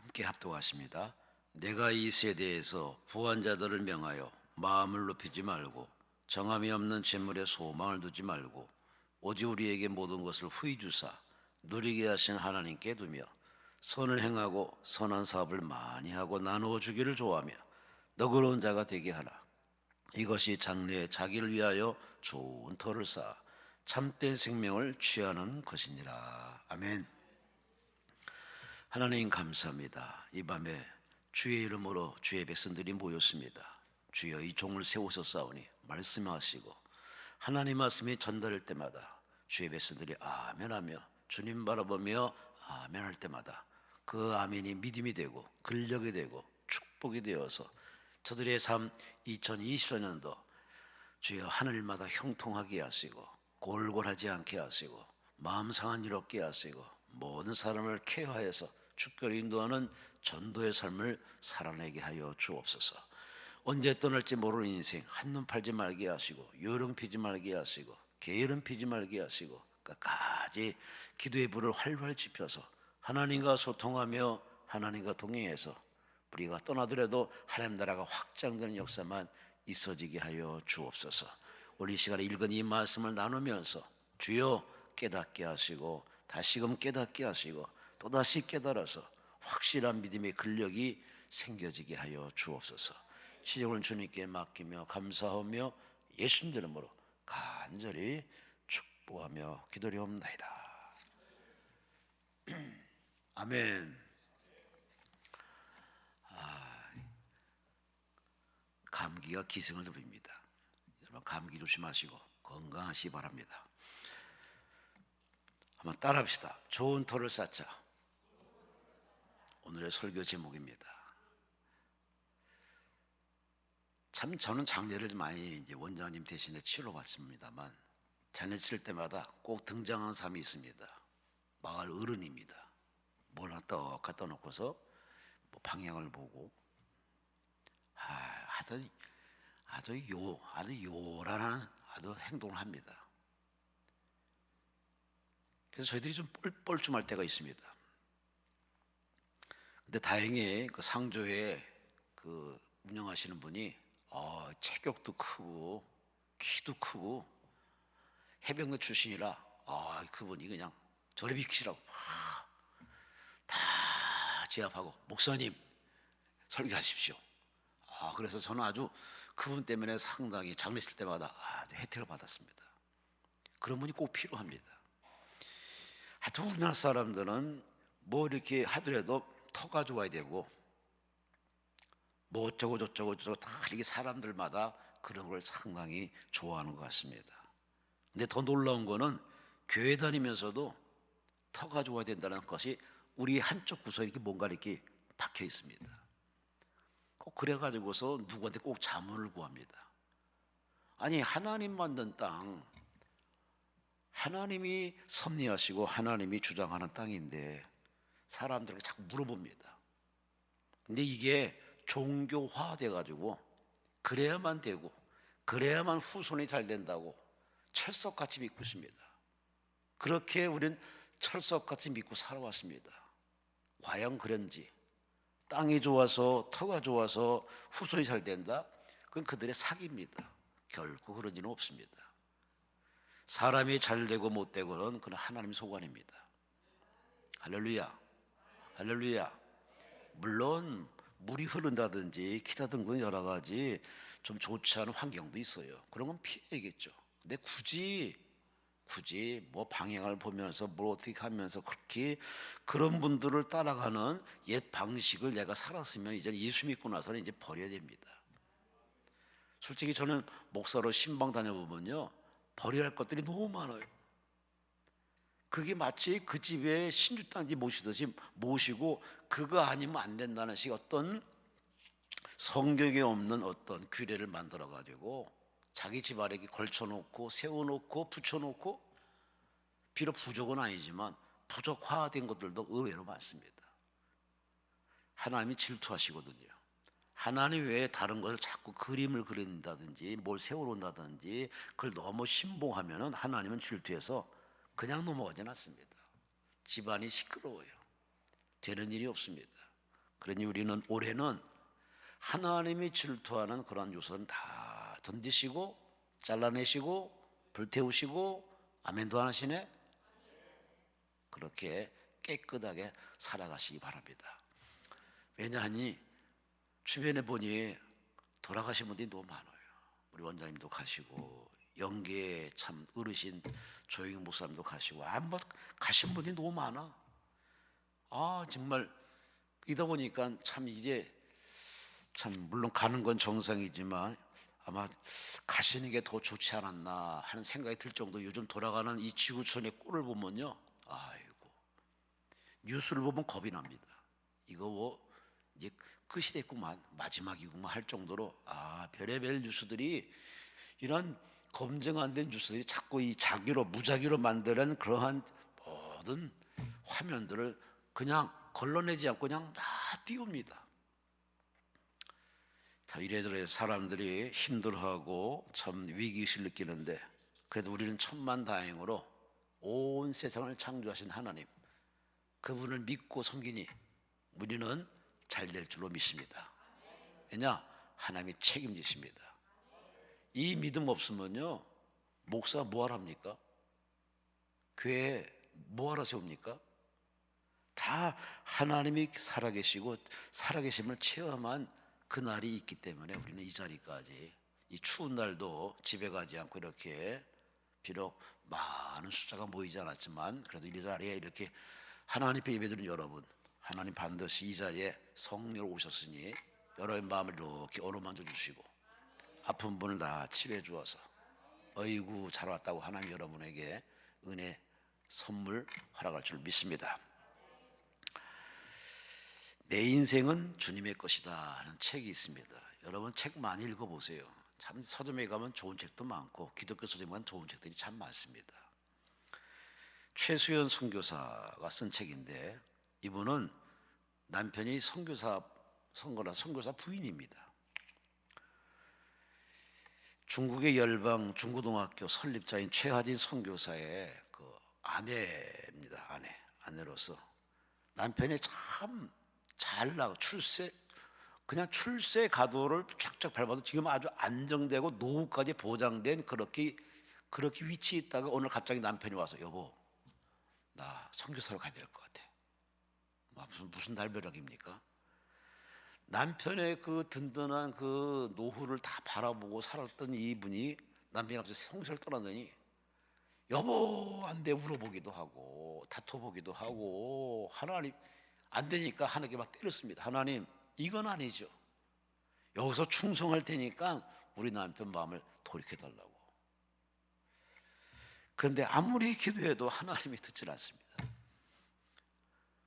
함께 합독하십니다. 내가 이 세대에서 부한 자들을 명하여 마음을 높이지 말고 정함이 없는 재물에 소망을 두지 말고 오직 우리에게 모든 것을 후히 주사 누리게 하신 하나님께 두며 선을 행하고 선한 사업을 많이 하고 나누어 주기를 좋아하며 너그러운 자가 되게 하라. 이것이 장래에 자기를 위하여 좋은 터를 쌓아 참된 생명을 취하는 것이니라. 아멘. 하나님 감사합니다. 이 밤에 주의 이름으로 주의 백성들이 모였습니다. 주여 이 종을 세우셨사오니 말씀하시고 하나님 말씀이 전달할 때마다 주의 백성들이 아멘하며 주님 바라보며 아멘할 때마다 그 아멘이 믿음이 되고 근력이 되고 축복이 되어서 저들의 삶 2024년도 주여 하늘마다 형통하게 하시고 골골하지 않게 하시고 마음 상한 일 없게 하시고 모든 사람을 케어하여서 주께로 인도하는 전도의 삶을 살아내게 하여 주옵소서. 언제 떠날지 모르는 인생 한눈 팔지 말게 하시고 요령 피지 말게 하시고 게으름 피지 말게 하시고 끝까지 기도의 불을 활활 지펴서 하나님과 소통하며 하나님과 동행해서 우리가 떠나더라도 하나님 나라가 확장되는 역사만 있어지게 하여 주옵소서. 오늘 이 시간에 읽은 이 말씀을 나누면서 주여 깨닫게 하시고 다시금 깨닫게 하시고 또다시 깨달아서 확실한 믿음의 근력이 생겨지게 하여 주옵소서. 시종을 주님께 맡기며 감사하며 예수님 이름으로 간절히 축복하며 기도리옵나이다. 아멘. 감기가 기승을 부립니다. 여러분 감기 조심하시고 건강하시기 바랍니다. 한번 따라합시다. 좋은 터를 쌓자. 오늘의 설교 제목입니다. 참 저는 장례를 많이 이제 원장님 대신에 치러봤습니다만 장례 칠 때마다 꼭 등장하는 사람이 있습니다. 마을 어른입니다. 뭘 하나 떡 갖다 놓고서 뭐 방향을 보고 아주 요란한 아주 행동을 합니다. 그래서 저희들이 좀 뻘쭘할 때가 있습니다. 근데 다행히 그 상조에 그 운영하시는 분이 체격도 크고 키도 크고 해병대 출신이라 그분이 그냥 저리 비키시라고 다 제압하고 목사님 설교하십시오. 그래서 저는 아주 그분 때문에 상당히 장례 칠 때마다 아주 혜택을 받았습니다. 그런 분이 꼭 필요합니다. 하여튼 우리나라 사람들은 뭐 이렇게 하더라도 터가 좋아야 되고 뭐 어쩌고 저쩌고 다 이게 사람들마다 그런 걸 상당히 좋아하는 것 같습니다. 근데 더 놀라운 거는 교회 다니면서도 터가 좋아야 된다는 것이 우리 한쪽 구석에 이렇게 뭔가 이렇게 박혀 있습니다. 꼭 그래가지고서 누구한테 꼭 자문을 구합니다. 아니 하나님 만든 땅, 하나님이 섭리하시고 하나님이 주장하는 땅인데 사람들에게 자꾸 물어봅니다. 근데 이게 종교화돼가지고 그래야만 되고 그래야만 후손이 잘 된다고 철석같이 믿고 있습니다. 그렇게 우리는 철석같이 믿고 살아왔습니다. 과연 그런지 땅이 좋아서 터가 좋아서 후손이 잘 된다? 그건 그들의 사기입니다. 결코 그런 일은 없습니다. 사람이 잘 되고 못 되고는 그건 하나님 소관입니다. 할렐루야, 할렐루야. 물론 물이 흐른다든지 기타등등 여러 가지 좀 좋지 않은 환경도 있어요. 그런 건 피해야겠죠. 근데 굳이 뭐 방향을 보면서 뭘 어떻게 하면서 그렇게 그런 분들을 따라가는 옛 방식을 내가 살았으면 이제 예수 믿고 나서는 이제 버려야 됩니다. 솔직히 저는 목사로 신방 다녀보면요 버려야 할 것들이 너무 많아요. 그게 마치 그 집에 신주단지 모시듯이 모시고 그거 아니면 안 된다는 식 어떤 성경에 없는 어떤 규례를 만들어 가지고 자기 집안에 걸쳐놓고 세워놓고 붙여놓고 비록 부족은 아니지만 부족화된 것들도 의외로 많습니다. 하나님이 질투하시거든요. 하나님 외에 다른 것을 자꾸 그림을 그린다든지 뭘 세워놓는다든지 그걸 너무 신봉하면은 하나님은 질투해서 그냥 넘어가지 않습니다. 집안이 시끄러워요. 되는 일이 없습니다. 그러니 우리는 올해는 하나님이 질투하는 그런 요소는 다 던지시고 잘라내시고 불태우시고 아멘도 안 하시네. 그렇게 깨끗하게 살아가시기 바랍니다. 왜냐하니 주변에 보니 돌아가신 분들이 너무 많아요. 우리 원장님도 가시고 영계에 참 어르신 조영희 목사님도 가시고 뭐 가신 분이 너무 많아. 정말 이다 보니까 참 이제 참 물론 가는 건 정상이지만 아마 가시는 게 더 좋지 않았나 하는 생각이 들 정도. 요즘 돌아가는 이 지구촌의 꼴을 보면요, 아이고, 뉴스를 보면 겁이 납니다. 이거 뭐 이제 끝이 됐구만, 마지막이구만 할 정도로 별의별 뉴스들이, 이런 검증 안 된 뉴스들이 자꾸 이 자기로 무작위로 만드는 그러한 모든 화면들을 그냥 걸러내지 않고 그냥 다 띄웁니다. 다 이래저래 사람들이 힘들어하고 참 위기의식을 느끼는데, 그래도 우리는 천만다행으로 온 세상을 창조하신 하나님, 그분을 믿고 섬기니 우리는 잘 될 줄로 믿습니다. 왜냐? 하나님이 책임지십니다. 이 믿음 없으면요, 목사 뭐하랍니까? 교회 뭐하러 세웁니까? 다 하나님이 살아계시고 살아계심을 체험한 그날이 있기 때문에 우리는 이 자리까지, 이 추운 날도 집에 가지 않고 이렇게, 비록 많은 숫자가 모이지 않았지만 그래도 이 자리에 이렇게 하나님 앞에 예배드리는 여러분, 하나님 반드시 이 자리에 성령으로 오셨으니 여러분의 마음을 이렇게 어루만져 주시고 아픈 분을 다 치료해 주어서 어이구 잘 왔다고 하나님 여러분에게 은혜 선물 허락할 줄 믿습니다. 내 인생은 주님의 것이다 하는 책이 있습니다. 여러분 책 많이 읽어보세요. 참 서점에 가면 좋은 책도 많고 기독교 서점에 가면 좋은 책들이 참 많습니다. 최수연 선교사가 쓴 책인데, 이분은 남편이 선교사 부인입니다. 중국의 열방 중고등학교 설립자인 최하진 선교사의 그 아내입니다. 아내로서 남편이 참 잘나고 출세 가도를 쫙쫙 밟아도 지금 아주 안정되고 노후까지 보장된 그렇게 위치에 있다가 오늘 갑자기 남편이 와서, 여보 나 선교사로 가야 될 것 같아. 무슨 달벼락입니까? 남편의 그 든든한 그 노후를 다 바라보고 살았던 이분이 남편이 갑자기 선교사를 떠나더니, 여보 안 돼 울어보기도 하고 다퉈보기도 하고, 하나님 안 되니까 하나님께 막 때렸습니다. 하나님 이건 아니죠. 여기서 충성할 테니까 우리 남편 마음을 돌이켜달라고. 그런데 아무리 기도해도 하나님이 듣질 않습니다.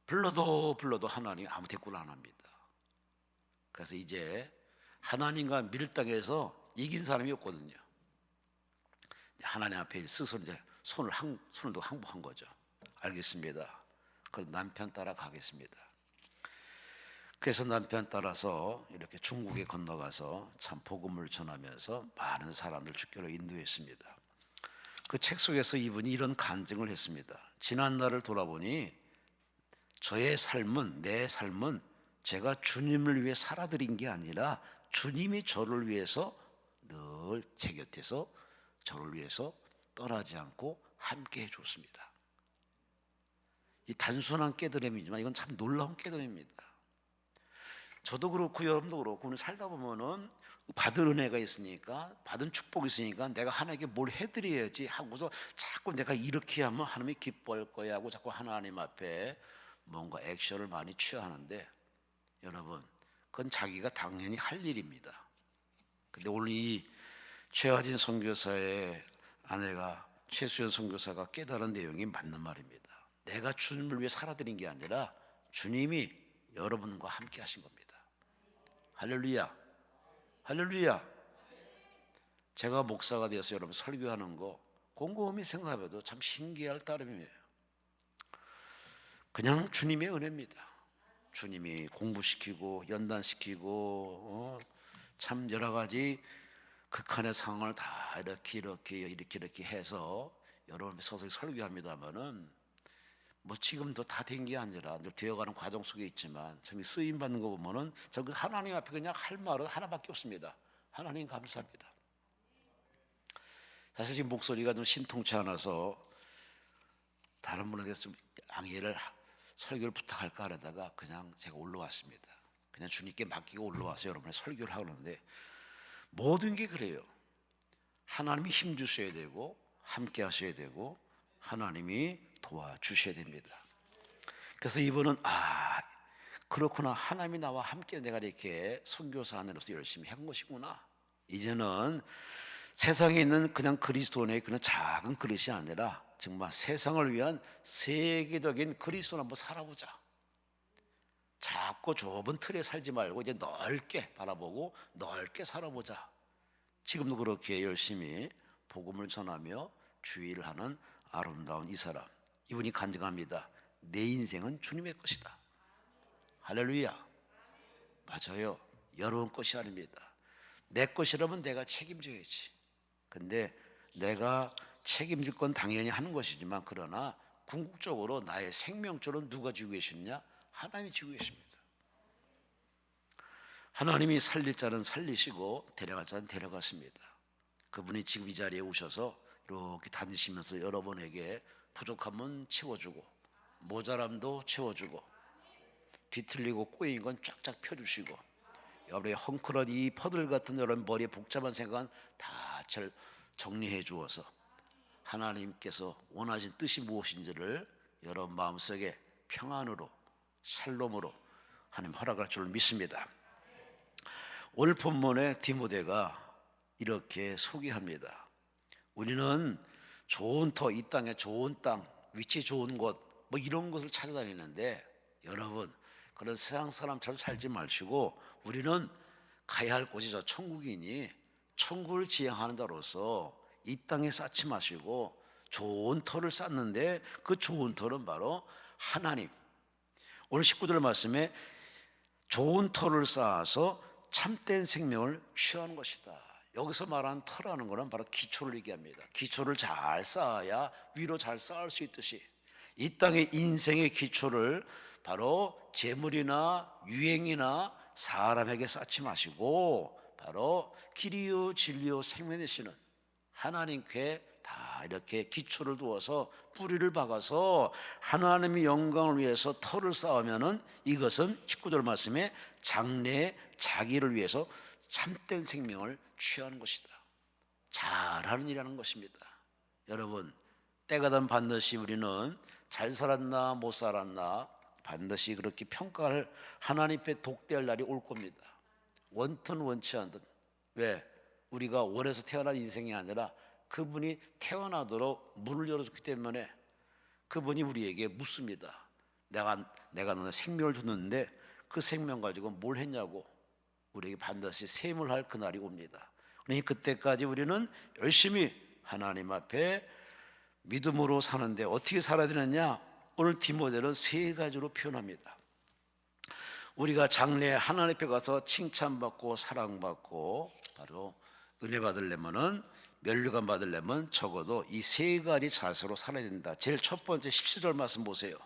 불러도 하나님이 아무 대꾸를 안 합니다. 그래서 이제 하나님과 밀당해서 이긴 사람이 없거든요. 하나님 앞에 스스로 이제 손을 두고 항복한 거죠. 알겠습니다. 그럼 남편 따라 가겠습니다. 그래서 남편 따라서 이렇게 중국에 건너가서 참 복음을 전하면서 많은 사람들 주께로 인도했습니다. 그 책 속에서 이분이 이런 간증을 했습니다. 지난 날을 돌아보니 내 삶은 제가 주님을 위해 살아드린 게 아니라 주님이 저를 위해서 늘 제 곁에서 저를 위해서 떠나지 않고 함께 해줬습니다. 이 단순한 깨달음이지만 이건 참 놀라운 깨달음입니다. 저도 그렇고 여러분도 그렇고 오늘 살다 보면은 받은 은혜가 있으니까, 받은 축복이 있으니까 내가 하나님께 뭘 해드려야지 하고서 자꾸 내가 이렇게 하면 하나님이 기뻐할 거야 하고 자꾸 하나님 앞에 뭔가 액션을 많이 취하는데, 여러분 그건 자기가 당연히 할 일입니다. 근데 오늘 이 최하진 선교사의 아내가 최수연 선교사가 깨달은 내용이 맞는 말입니다. 내가 주님을 위해 살아드린 게 아니라 주님이 여러분과 함께 하신 겁니다. 할렐루야, 할렐루야. 제가 목사가 되어서 여러분 설교하는 거 곰곰이 생각해봐도 참 신기할 따름이에요. 그냥 주님의 은혜입니다. 주님이 공부시키고 연단시키고 참 여러 가지 극한의 상황을 다 이렇게 해서 여러분 서서 설교합니다마는 뭐 지금도 다 된 게 아니라 늘 되어가는 과정 속에 있지만 정말 쓰임 받는 거 보면은 저 그 하나님 앞에 그냥 할 말은 하나밖에 없습니다. 하나님 감사합니다. 사실 지금 목소리가 좀 신통치 않아서 다른 분에게 좀 양해를 설교를 부탁할까 하다가 그냥 제가 올라왔습니다. 그냥 주님께 맡기고 올라와서 여러분의 설교를 하는데 모든 게 그래요. 하나님이 힘 주셔야 되고 함께 하셔야 되고 하나님이 도와주셔야 됩니다. 그래서 이분은 그렇구나, 하나님이 나와 함께 내가 이렇게 선교사 안으로서 열심히 한 것이구나. 이제는 세상에 있는 그냥 그리스도인의 그런 작은 그릇이 아니라 정말 세상을 위한 세계적인 그리스도를 한번 살아보자. 작고 좁은 틀에 살지 말고 이제 넓게 바라보고 넓게 살아보자. 지금도 그렇게 열심히 복음을 전하며 주의를 하는 아름다운 이 사람, 이분이 간증합니다. 내 인생은 주님의 것이다. 할렐루야. 맞아요. 여러분 것이 아닙니다. 내 것이라면 내가 책임져야지. 근데 내가 책임질 건 당연히 하는 것이지만 그러나 궁극적으로 나의 생명줄은 누가 쥐고 계시느냐? 하나님이 쥐고 계십니다. 하나님이 살릴 자는 살리시고 데려갈 자는 데려갔습니다. 그분이 지금 이 자리에 오셔서 이렇게 다니시면서 여러분에게 부족함은 채워주고 모자람도 채워주고 뒤틀리고 꼬인 건 쫙쫙 펴주시고 여러분의 헝클어진 이 퍼들 같은 여러분 머리에 복잡한 생각은 다 잘 정리해 주어서 하나님께서 원하신 뜻이 무엇인지를 여러분 마음속에 평안으로 샬롬으로 하나님 허락할 줄 믿습니다. 오늘 본문에 디모데가 이렇게 소개합니다. 우리는 좋은 터, 이 땅에 좋은 땅, 위치 좋은 곳, 뭐 이런 것을 찾아다니는데 여러분 그런 세상 사람처럼 살지 마시고 우리는 가야 할 곳이 저 천국이니 천국을 지향하는 자로서 이 땅에 쌓지 마시고 좋은 터를 쌓는데 그 좋은 터는 바로 하나님. 오늘 19절 말씀에 좋은 터를 쌓아서 참된 생명을 취하는 것이다. 여기서 말하는 터라는 것은 바로 기초를 얘기합니다. 기초를 잘 쌓아야 위로 잘 쌓을 수 있듯이 이 땅의 인생의 기초를 바로 재물이나 유행이나 사람에게 쌓지 마시고 바로 길이요 진리요 생명 되시는 하나님께 다 이렇게 기초를 두어서 뿌리를 박아서 하나님의 영광을 위해서 터를 쌓으면은 이것은 19절 말씀에 장래의 자기를 위해서 참된 생명을 취하는 것이다. 잘하는 일이라는 것입니다. 여러분 때가 되면 반드시 우리는 잘 살았나 못 살았나 반드시 그렇게 평가할 하나님 앞에 독대할 날이 올 겁니다. 원튼 원치 않든. 왜? 우리가 원해서 태어난 인생이 아니라 그분이 태어나도록 문을 열어줬기 때문에 그분이 우리에게 묻습니다. 내가 너네 생명을 줬는데 그 생명 가지고 뭘 했냐고 우리에게 반드시 셈을 그날이 옵니다. 그러니 그때까지 우리는 열심히 하나님 앞에 믿음으로 사는데 어떻게 살아야 되느냐? 오늘 디모데는 세 가지로 표현합니다. 우리가 장래에 하나님 앞에 가서 칭찬받고 사랑받고 바로 은혜 받으려면은 면류관 받으려면 적어도 이 세 가지 자세로 살아야 된다. 제일 첫 번째 17절 말씀 보세요.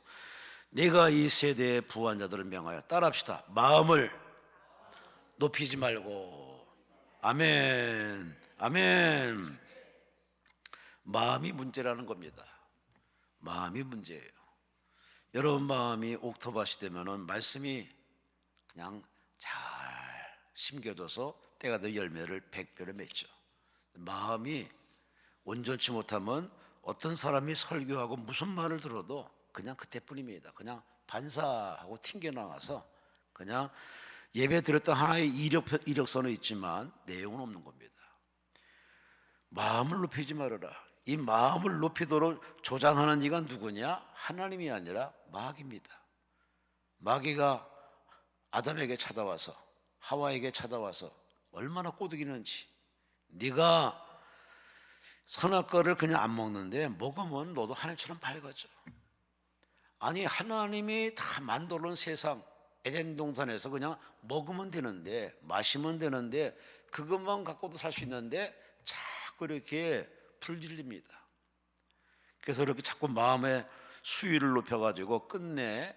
내가 이 세대의 부한 자들을 명하여 따라합시다. 마음을 높이지 말고. 아멘. 아멘. 마음이 문제라는 겁니다. 마음이 문제예요. 여러분 마음이 옥토밭이 되면은 말씀이 그냥 잘 심겨져서 때가 되면 열매를 100배로 맺죠. 마음이 온전치 못하면 어떤 사람이 설교하고 무슨 말을 들어도 그냥 그때뿐입니다. 그냥 반사하고 튕겨나와서 그냥 예배 드렸던 하나의 이력서는 있지만 내용은 없는 겁니다. 마음을 높이지 말아라. 이 마음을 높이도록 조장하는 이가 누구냐? 하나님이 아니라 마귀입니다. 마귀가 아담에게 찾아와서 하와에게 찾아와서 얼마나 꼬드기는지 네가 선악과를 그냥 안 먹는데 먹으면 너도 하늘처럼 밝아져. 아니 하나님이 다 만들어 놓은 세상 에덴 동산에서 그냥 먹으면 되는데 마시면 되는데 그것만 갖고도 살 수 있는데 자꾸 이렇게 불질립니다. 그래서 이렇게 자꾸 마음에 수위를 높여가지고 끝내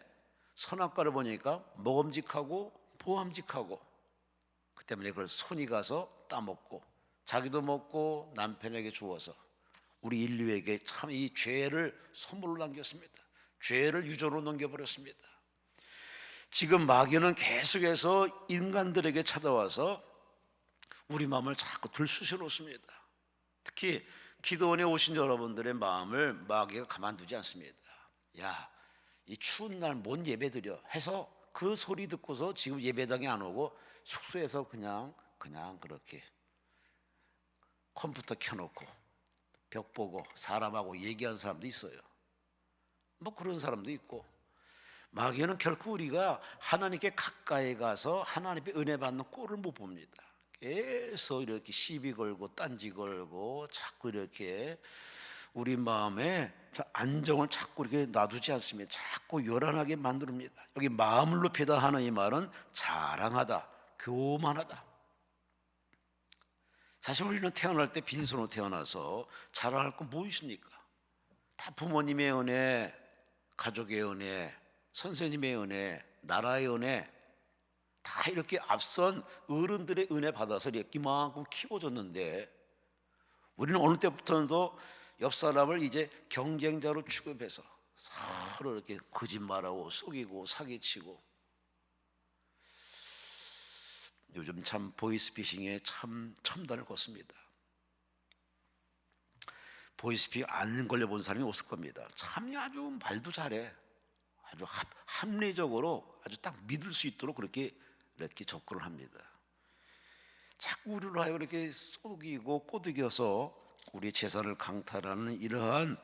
선악과를 보니까 먹음직하고 보암직하고, 그 때문에 그걸 손이 가서 따먹고 자기도 먹고 남편에게 주어서 우리 인류에게 참 이 죄를 선물로 남겼습니다. 죄를 유전으로 넘겨버렸습니다. 지금 마귀는 계속해서 인간들에게 찾아와서 우리 마음을 자꾸 들쑤셔 놓습니다. 특히 기도원에 오신 여러분들의 마음을 마귀가 가만두지 않습니다. 야, 이 추운 날 뭔 예배 드려 해서 그 소리 듣고서 지금 예배당에 안 오고 숙소에서 그냥 그렇게 컴퓨터 켜놓고 벽 보고 사람하고 얘기하는 사람도 있어요. 뭐 그런 사람도 있고, 마귀는 결코 우리가 하나님께 가까이 가서 하나님의 은혜 받는 꼴을 못 봅니다. 계속 이렇게 시비 걸고 딴지 걸고 자꾸 이렇게 우리 마음에 안정을 자꾸 이렇게 놔두지 않습니다. 자꾸 요란하게 만듭니다. 여기 마음을 높이다 하는 이 말은 자랑하다, 교만하다. 사실 우리는 태어날 때 빈손으로 태어나서 자랑할 건 뭐 있습니까? 다 부모님의 은혜, 가족의 은혜, 선생님의 은혜, 나라의 은혜, 다 이렇게 앞선 어른들의 은혜 받아서 이렇게 이만큼 키워줬는데, 우리는 어느 때부터도 옆 사람을 이제 경쟁자로 취급해서 서로 이렇게 거짓말하고 속이고 사기치고, 요즘 참 보이스피싱에 참 첨단을 걷습니다. 보이스피싱 안 걸려본 사람이 없을 겁니다. 참 아주 말도 잘해. 아주 합리적으로 아주 딱 믿을 수 있도록 그렇게 접근을 합니다. 자꾸 우리를 하여 이렇게 속이고 꼬드겨서 우리 재산을 강탈하는 이러한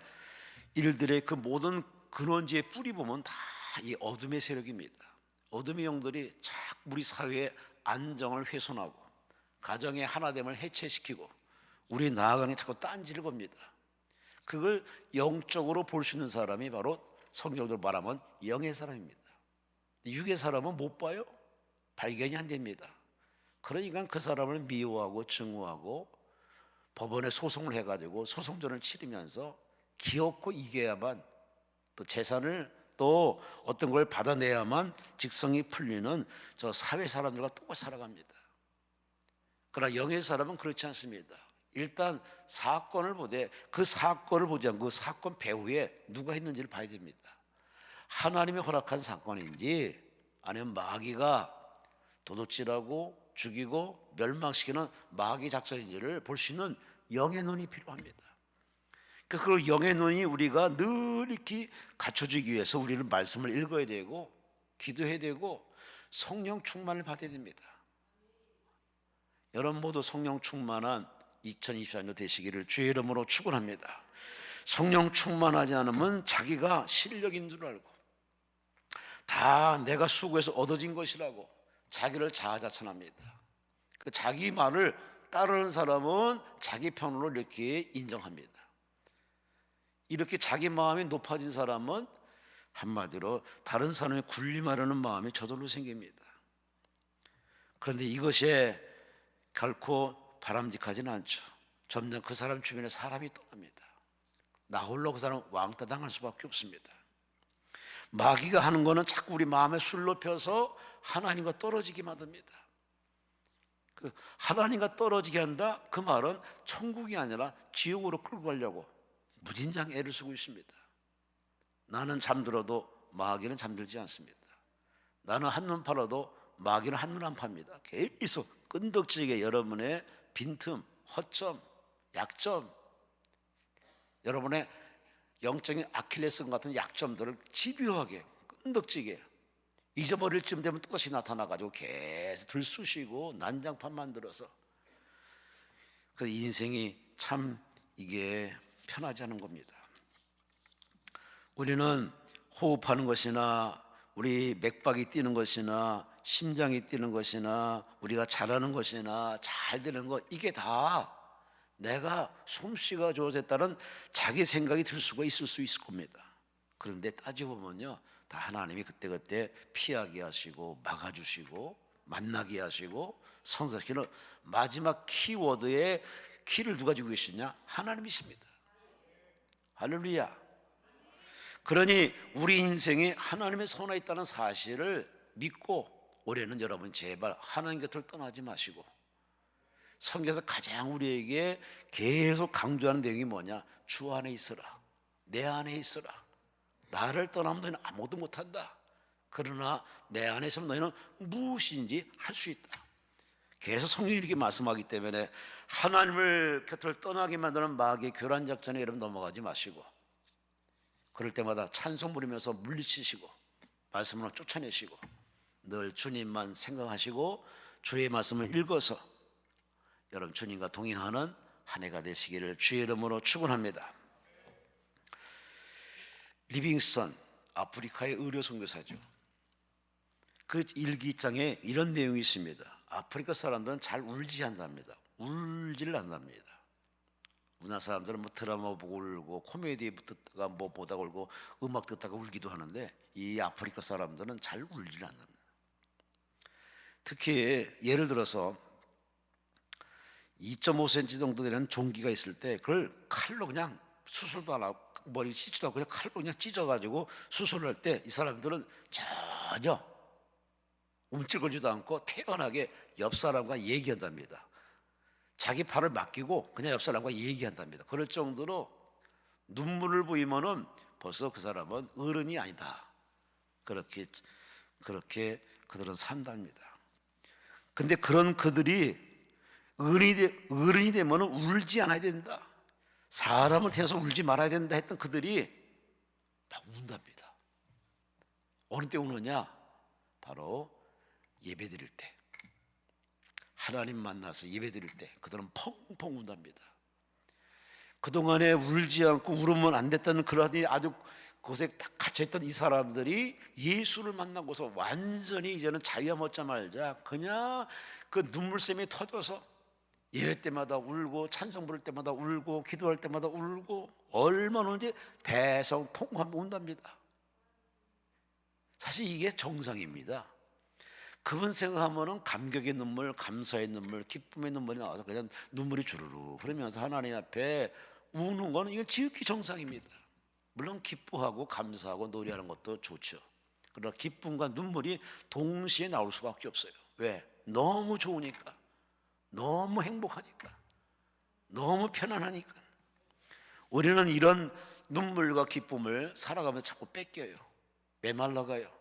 일들의 그 모든 근원지의 뿌리 보면 다 이 어둠의 세력입니다. 어둠의 영들이 자꾸 우리 사회의 안정을 훼손하고 가정의 하나됨을 해체시키고 우리 나아가는 자꾸 딴지를 겁니다. 그걸 영적으로 볼 수 있는 사람이 바로 성경적으로 말하면 영의 사람입니다. 육의 사람은 못 봐요. 발견이 안 됩니다. 그러니까 그 사람을 미워하고 증오하고 법원에 소송을 해가지고 소송전을 치르면서 기어코 이겨야만, 또 재산을 또 어떤 걸 받아내야만 직성이 풀리는 저 사회 사람들과 똑같이 살아갑니다. 그러나 영의 사람은 그렇지 않습니다. 일단 사건을 보되 그 사건을 보지 않고 그 사건 배후에 누가 했는지를 봐야 됩니다. 하나님이 허락한 사건인지 아니면 마귀가 도둑질하고 죽이고 멸망시키는 마귀 작전인지를 볼 수 있는 영의 눈이 필요합니다. 그래서 그 영의 눈이 우리가 늘 이렇게 갖춰지기 위해서 우리는 말씀을 읽어야 되고 기도해야 되고 성령 충만을 받아야 됩니다. 여러분 모두 성령 충만한 2024년 되시기를 주의 이름으로 축원합니다. 성령 충만하지 않으면 자기가 실력인 줄 알고 다 내가 수고해서 얻어진 것이라고 자기를 자아자찬합니다. 그 자기 말을 따르는 사람은 자기 편으로 이렇게 인정합니다. 이렇게 자기 마음이 높아진 사람은 한마디로 다른 사람의 군림하려는 마음이 저절로 생깁니다. 그런데 이것이 결코 바람직하지는 않죠. 점점 그 사람 주변에 사람이 떠납니다. 나 홀로 그 사람 왕따 당할 수밖에 없습니다. 마귀가 하는 거는 자꾸 우리 마음에 술 높여서 하나님과 떨어지게 만듭니다. 그 하나님과 떨어지게 한다, 그 말은 천국이 아니라 지옥으로 끌고 가려고 무진장 애를 쓰고 있습니다. 나는 잠들어도 마귀는 잠들지 않습니다. 나는 한눈 팔아도 마귀는 한눈 안 팝니다. 계속 끈덕지게 여러분의 빈틈, 허점, 약점, 여러분의 영적인 아킬레스건 같은 약점들을 집요하게 끈덕지게 잊어버릴 쯤 되면 또다시 나타나가지고 계속 들쑤시고 난장판 만들어서, 그 인생이 참 이게 편하지 않은 겁니다. 우리는 호흡하는 것이나 우리 맥박이 뛰는 것이나 심장이 뛰는 것이나 우리가 잘하는 것이나 잘 되는 것, 이게 다 내가 솜씨가 좋아졌다는 자기 생각이 들 수가 있을 수 있을 겁니다. 그런데 따지고 보면요, 다 하나님이 그때그때 피하게 하시고 막아주시고 만나게 하시고 성사시키는 마지막 키워드의 키를 누가 쥐고 계시냐? 하나님이십니다. 할렐루야. 그러니 우리 인생에 하나님의 손에 있다는 사실을 믿고 올해는 여러분 제발 하나님 곁을 떠나지 마시고, 성경에서 가장 우리에게 계속 강조하는 내용이 뭐냐? 주 안에 있어라, 내 안에 있어라. 나를 떠나면 너희는 아무것도 못한다. 그러나 내 안에 있으면 너희는 무엇인지 할 수 있다. 계속 성경이 이렇게 말씀하기 때문에 하나님을 곁을 떠나게 만드는 마귀의 교란 작전에 여러분 넘어가지 마시고, 그럴 때마다 찬송 부르면서 물리치시고 말씀으로 쫓아내시고 늘 주님만 생각하시고 주의 말씀을 읽어서 여러분 주님과 동행하는 한 해가 되시기를 주의 이름으로 축원합니다. 리빙스턴, 아프리카의 의료 선교사죠. 그 일기장에 이런 내용이 있습니다. 아프리카 사람들은 잘 울지 않답니다. 울지를 않답니다. 우리나라 사람들은 뭐 드라마 보고 울고 코미디 듣다가 뭐 보다가 울고 음악 듣다가 울기도 하는데 이 아프리카 사람들은 잘 울지를 않답니다. 특히 예를 들어서 2.5cm 정도 되는 종기가 있을 때 그걸 칼로 그냥 수술도 안 하고 머리 씻지도 않고 그냥 칼로 그냥 찢어가지고 수술을 할 때 이 사람들은 전혀 움찔거리지도 않고 태연하게 옆 사람과 얘기한답니다. 자기 팔을 맡기고 그냥 옆 사람과 얘기한답니다. 그럴 정도로 눈물을 보이면은 벌써 그 사람은 어른이 아니다. 그렇게 그들은 산답니다. 근데 그런 그들이 어른이 되면 울지 않아야 된다. 사람을 태워서 울지 말아야 된다 했던 그들이 막 운답니다. 어느 때 우느냐? 바로 예배 드릴 때, 하나님 만나서 예배 드릴 때 그들은 펑펑 운답니다. 그동안에 울지 않고 울으면 안 됐다는 그러니 아주 곳에 딱 갇혀있던 이 사람들이 예수를 만나고서 완전히 이제는 자유와 먹자 말자 그냥 그 눈물샘이 터져서 예배 때마다 울고 찬송 부를 때마다 울고 기도할 때마다 울고 얼마나 오는지 대성통곡하며 운답니다. 사실 이게 정상입니다. 그분 생각하면은 감격의 눈물, 감사의 눈물, 기쁨의 눈물이 나와서 그냥 눈물이 주르르 흐르면서 하나님 앞에 우는 거는 이건 지극히 정상입니다. 물론 기뻐하고 감사하고 노래하는 것도 좋죠. 그러나 기쁨과 눈물이 동시에 나올 수밖에 없어요. 왜? 너무 좋으니까, 너무 행복하니까, 너무 편안하니까. 우리는 이런 눈물과 기쁨을 살아가면서 자꾸 뺏겨요. 메말라가요.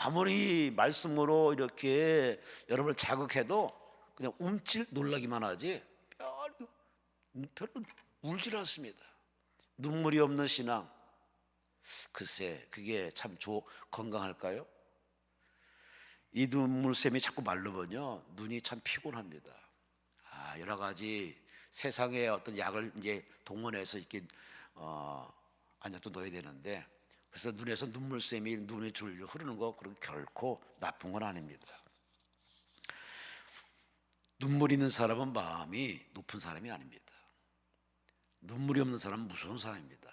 아무리 말씀으로 이렇게 여러분을 자극해도 그냥 움찔 놀라기만 하지 별로 울질 않습니다. 눈물이 없는 신앙, 글쎄 그게 참 건강할까요? 이 눈물샘이 자꾸 말르면요 눈이 참 피곤합니다. 여러 가지 세상의 어떤 약을 이제 동원해서 이렇게 안약도 넣어야 되는데, 그래서 눈에서 눈물샘이 눈에 줄려 흐르는 거 그런 결코 나쁜 건 아닙니다. 눈물 있는 사람은 마음이 높은 사람이 아닙니다. 눈물이 없는 사람은 무서운 사람입니다.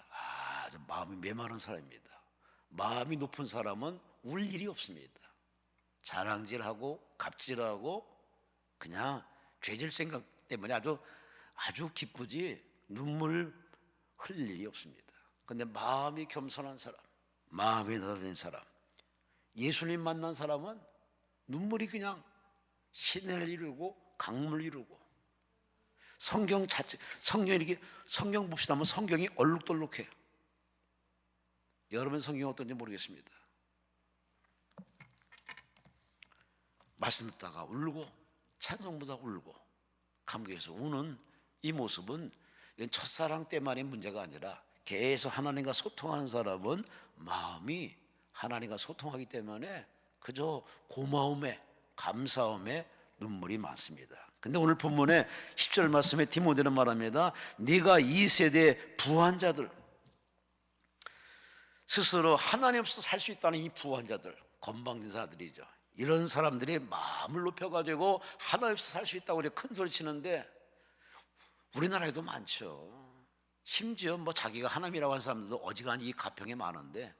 마음이 메마른 사람입니다. 마음이 높은 사람은 울 일이 없습니다. 자랑질하고 갑질하고 그냥 죄질 생각 때문에 아주 기쁘지 눈물 흘릴 일이 없습니다. 근데 마음이 겸손한 사람, 마음이 낮아진 사람, 예수님 만난 사람은 눈물이 그냥 신을 이루고 강물 이루고, 성경 봅시다 하면 성경이 얼룩덜룩해요. 여러분 성경 어떤지 모르겠습니다. 말씀 듣다가 울고 찬송 보다가 울고 감격해서 우는 이 모습은 첫사랑 때만의 문제가 아니라 계속 하나님과 소통하는 사람은 마음이 하나님과 소통하기 때문에 그저 고마움에 감사함에 눈물이 많습니다. 근데 오늘 본문에 10절 말씀에 디모데는 말합니다. 네가 이 세대 부한 자들, 스스로 하나님 없어 살 수 있다는 이 부한 자들, 건방진 사람들이죠. 이런 사람들이 마음을 높여가지고 하나님 없어 살 수 있다고 큰 소리 치는데 우리나라에도 많죠. 심지어 뭐 자기가 하나님이라고 하는 사람들도 어지간히 이 가평에 많은데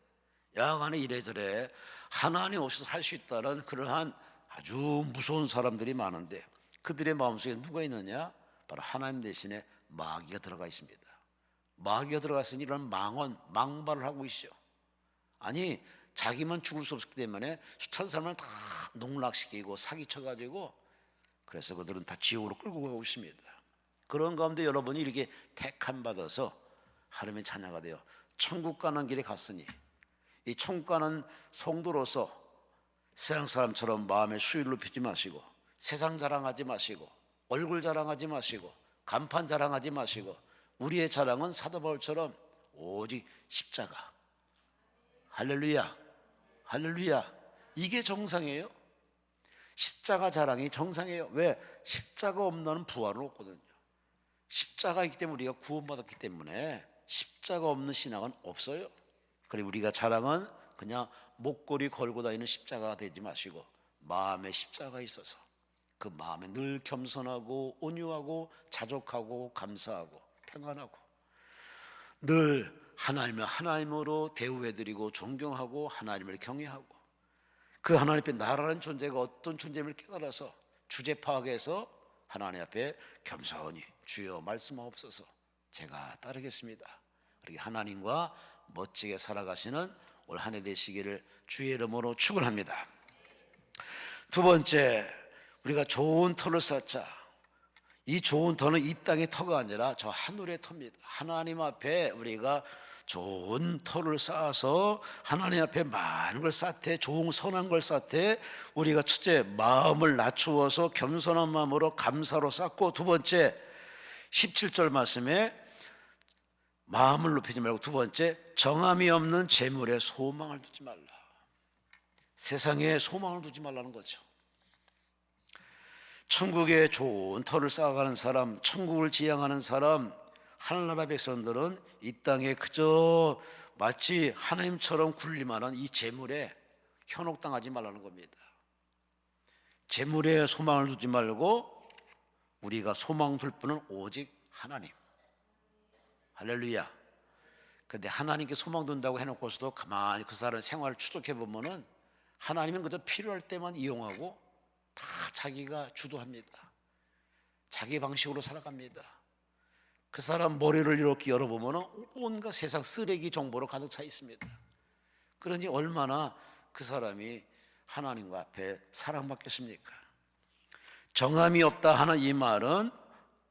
야간에 이래저래 하나님 없이 살 수 있다는 그러한 아주 무서운 사람들이 많은데 그들의 마음속에 누가 있느냐? 바로 하나님 대신에 마귀가 들어가 있습니다. 마귀가 들어갔으니 이런 망발을 하고 있죠. 아니 자기만 죽을 수 없기 때문에 숱한 사람을 다 농락시키고 사기쳐가지고 그래서 그들은 다 지옥으로 끌고 가고 있습니다. 그런 가운데 여러분이 이렇게 택함 받아서 하나님의 자녀가 되어 천국 가는 길에 갔으니 이 천국 가는 성도로서 세상 사람처럼 마음에 수위를 높이지 마시고 세상 자랑하지 마시고 얼굴 자랑하지 마시고 간판 자랑하지 마시고 우리의 자랑은 사도 바울처럼 오직 십자가. 할렐루야, 할렐루야. 이게 정상이에요. 십자가 자랑이 정상이에요. 왜? 십자가 없는 부활은 없거든요. 십자가 있기 때문에 우리가 구원받았기 때문에 십자가 없는 신앙은 없어요. 그리고 우리가 자랑은 그냥 목걸이 걸고 다니는 십자가가 되지 마시고 마음에 십자가가 있어서 그 마음에 늘 겸손하고 온유하고 자족하고 감사하고 평안하고 늘 하나님으로 대우해드리고 존경하고 하나님을 경외하고 그 하나님 앞에 나라는 존재가 어떤 존재임을 깨달아서 주제 파악해서 하나님 앞에 겸손히 주여 말씀하옵소서 제가 따르겠습니다. 그렇게 하나님과 멋지게 살아가시는 올 한 해 되시기를 주의 이름으로 축원합니다. 두 번째, 우리가 좋은 터를 쌓자. 이 좋은 터는 이 땅의 터가 아니라 저 하늘의 터입니다. 하나님 앞에 우리가 좋은 터를 쌓아서 하나님 앞에 많은 걸 쌓되 좋은 선한 걸 쌓되 우리가 첫째 마음을 낮추어서 겸손한 마음으로 감사로 쌓고 두 번째 17절 말씀에 마음을 높이지 말고 두 번째 정함이 없는 재물에 소망을 두지 말라. 세상에 소망을 두지 말라는 거죠. 천국에 좋은 터를 쌓아가는 사람, 천국을 지향하는 사람, 하늘나라 백성들은 이 땅에 그저 마치 하나님처럼 군림하는 이 재물에 현혹당하지 말라는 겁니다. 재물에 소망을 두지 말고 우리가 소망 둘 분은 오직 하나님. 할렐루야. 근데 하나님께 소망 둔다고 해놓고서도 가만히 그 사람 생활을 추적해 보면은 하나님은 그저 필요할 때만 이용하고 다 자기가 주도합니다. 자기 방식으로 살아갑니다. 그 사람 머리를 이렇게 열어보면 온갖 세상 쓰레기 정보로 가득 차 있습니다. 그러니 얼마나 그 사람이 하나님과 앞에 사랑받겠습니까? 정함이 없다 하는 이 말은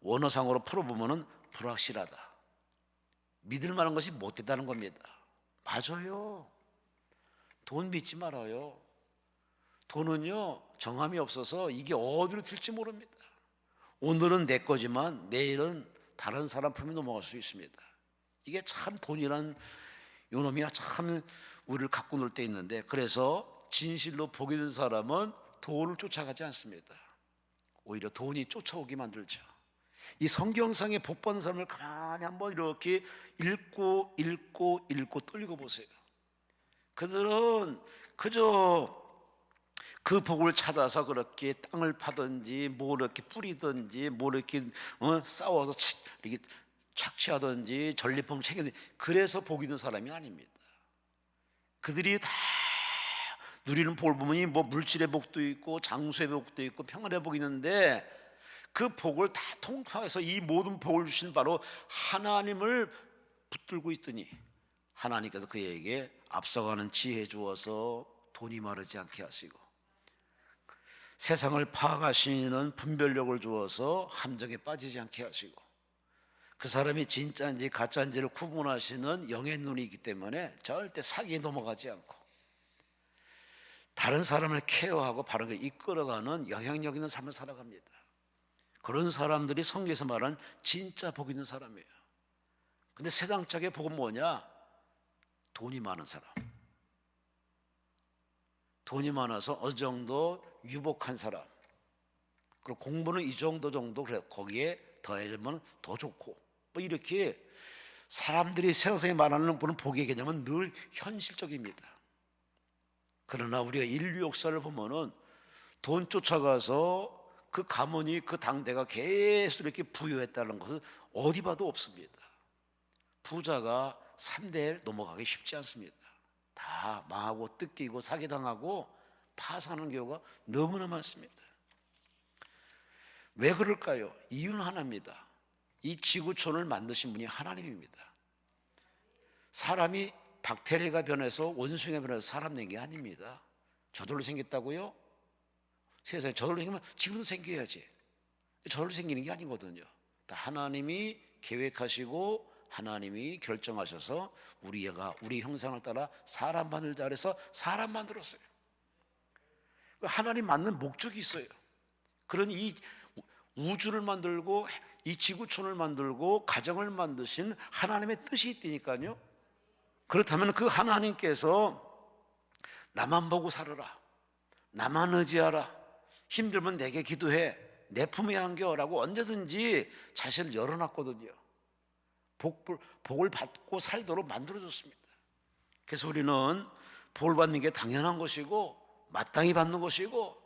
원어상으로 풀어보면 불확실하다, 믿을 만한 것이 못 됐다는 겁니다. 맞아요. 돈 믿지 말아요. 돈은요 정함이 없어서 이게 어디로 튈지 모릅니다. 오늘은 내 거지만 내일은 다른 사람 품에 넘어갈 수 있습니다. 이게 참 돈이란 요놈이 참 우리를 갖고 놀 때 있는데 그래서 진실로 복이 든 사람은 돈을 쫓아가지 않습니다. 오히려 돈이 쫓아오게 만들죠. 이 성경상에 복 받는 사람을 가만히 한번 이렇게 읽고 뚫리고 보세요. 그들은 그저 그 복을 찾아서 그렇게 땅을 파든지 뭐 이렇게 뿌리든지 뭐 이렇게 싸워서 이렇게 착취하든지 전리품 챙기든지 그래서 복 있는 사람이 아닙니다. 그들이 다 누리는 복을 보면 뭐 물질의 복도 있고 장수의 복도 있고 평안의 복이 있는데 그 복을 다 통합해서 이 모든 복을 주신 바로 하나님을 붙들고 있더니 하나님께서 그에게 앞서가는 지혜 주어서 돈이 마르지 않게 하시고 세상을 파악하시는 분별력을 주어서 함정에 빠지지 않게 하시고 그 사람이 진짜인지 가짜인지를 구분하시는 영의 눈이 있기 때문에 절대 사기에 넘어가지 않고 다른 사람을 케어하고 바르게 이끌어가는 영향력 있는 삶을 살아갑니다. 그런 사람들이 성경에서 말하는 진짜 복 있는 사람이에요. 근데 세상적인 복은 뭐냐? 돈이 많은 사람, 돈이 많아서 어느 정도 유복한 사람, 그리고 공부는 이 정도 그래 거기에 더해지면 더 좋고 뭐 이렇게 사람들이 세상에 말하는 분은 복의 개념은 늘 현실적입니다. 그러나 우리가 인류 역사를 보면은 돈 쫓아가서 그 가문이 그 당대가 계속 이렇게 부유했다는 것은 어디 봐도 없습니다. 부자가 3대에 넘어가기 쉽지 않습니다. 다 망하고 뜯기고 사기당하고 파산하는 경우가 너무나 많습니다. 왜 그럴까요? 이유는 하나입니다. 이 지구촌을 만드신 분이 하나님입니다. 사람이 박테리아가 변해서 원숭이가 변해서 사람 된 게 아닙니다. 저절로 생겼다고요? 세상에 저절로 생기면 지금도 생겨야지. 저절로 생기는 게 아니거든요. 다 하나님이 계획하시고 하나님이 결정하셔서 우리 형상을 따라 사람 만들자 그래서 사람 만들었어요. 하나님 만든 목적이 있어요. 그런 이 우주를 만들고 이 지구촌을 만들고 가정을 만드신 하나님의 뜻이 있다니까요. 그렇다면 그 하나님께서 나만 보고 살아라, 나만 의지하라, 힘들면 내게 기도해, 내 품에 안겨라고 언제든지 자신을 열어놨거든요. 복을 받고 살도록 만들어줬습니다. 그래서 우리는 복을 받는 게 당연한 것이고 마땅히 받는 것이고,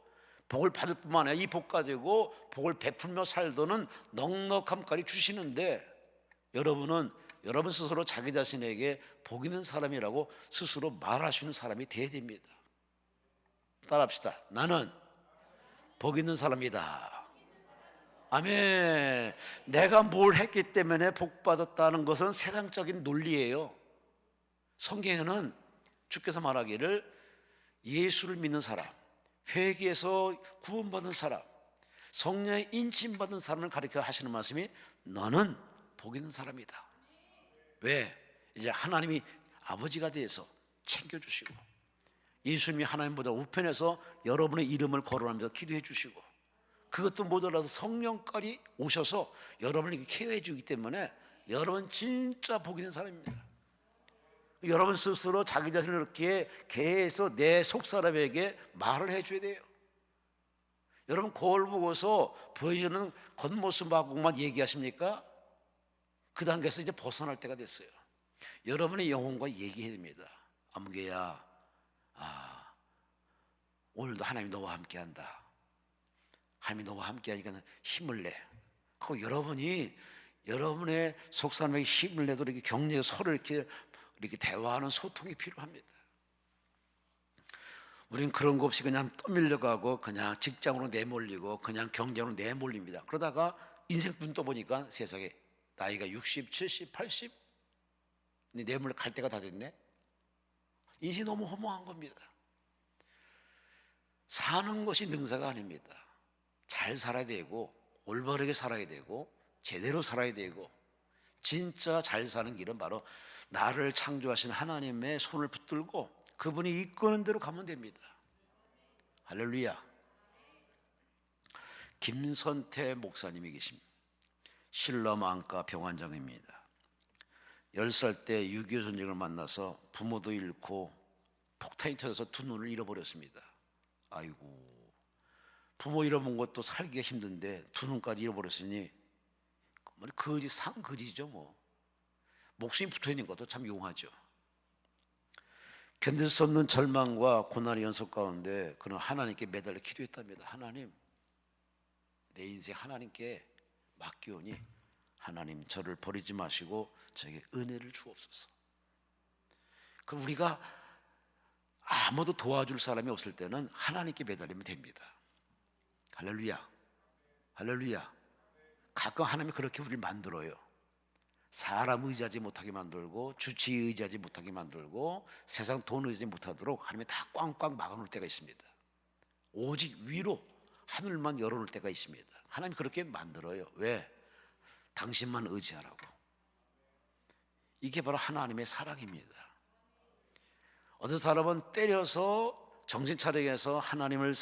복을 받을 뿐만 아니라 이 복 가지고 복을 베풀며 살도는 넉넉함까지 주시는데, 여러분은 여러분 스스로 자기 자신에게 복 있는 사람이라고 스스로 말하시는 사람이 되어야 됩니다. 따라합시다. 나는 복 있는 사람이다. 아멘. 내가 뭘 했기 때문에 복 받았다는 것은 세상적인 논리예요. 성경에는 주께서 말하기를 예수를 믿는 사람, 회개에서 구원받은 사람, 성령의 인침받은 사람을 가리켜 하시는 말씀이 너는 복 있는 사람이다. 왜? 이제 하나님이 아버지가 되어서 챙겨주시고, 예수님이 하나님보다 우편에서 여러분의 이름을 거론하면서 기도해 주시고, 그것도 모자라서 성령까지 오셔서 여러분을 케어해 주기 때문에 여러분 진짜 복 있는 사람입니다. 여러분 스스로 자기 자신을 이렇게 계속 내 속사람에게 말을 해줘야 돼요. 여러분 거울 보고서 보여주는 겉모습하고만 얘기하십니까? 그 단계에서 이제 벗어날 때가 됐어요. 여러분의 영혼과 얘기해야 됩니다. 아무개야, 오늘도 하나님이 너와 함께한다. 하나님이 너와 함께하니까 힘을 내. 하고 여러분이 여러분의 속사람에게 힘을 내도록 이렇게 격려해서 서로 이렇게 대화하는 소통이 필요합니다. 우리는 그런 거 없이 그냥 떠밀려가고 그냥 직장으로 내몰리고 그냥 경제로 내몰립니다. 그러다가 인생 눈 떠보니까 세상에 나이가 60, 70, 80 내몰려 갈 때가 다 됐네. 인생이 너무 허무한 겁니다. 사는 것이 능사가 아닙니다. 잘 살아야 되고 올바르게 살아야 되고 제대로 살아야 되고, 진짜 잘 사는 길은 바로 나를 창조하신 하나님의 손을 붙들고 그분이 이끄는 대로 가면 됩니다. 할렐루야. 김선태 목사님이 계십니다. 실럼 안과 병원장입니다. 10살 때 6.25 전쟁을 만나서 부모도 잃고 폭탄이 터져서 두 눈을 잃어버렸습니다. 아이고, 부모 잃어본 것도 살기가 힘든데 두 눈까지 잃어버렸으니 상거지죠 뭐. 목숨이 붙어있는 것도 참 용하죠. 견딜 수 없는 절망과 고난의 연속 가운데 그는 하나님께 매달려 기도했답니다. 하나님, 내 인생 하나님께 맡기오니 하나님 저를 버리지 마시고 저에게 은혜를 주옵소서. 그럼 우리가 아무도 도와줄 사람이 없을 때는 하나님께 매달리면 됩니다. 할렐루야. 할렐루야. 가끔 하나님이 그렇게 우리를 만들어요. 사람 의지하지 못하게 만들고 주치 의지하지 못하게 만들고 세상 돈 의지하지 못하도록 하나님이 다 꽝꽝 막아놓을 때가 있습니다. 오직 위로 하늘만 열어놓을 때가 있습니다. 하나님이 그렇게 만들어요. 왜? 당신만 의지하라고. 이게 바로 하나님의 사랑입니다. 어떤 사람은 때려서 정신 차리게 해서 하나님을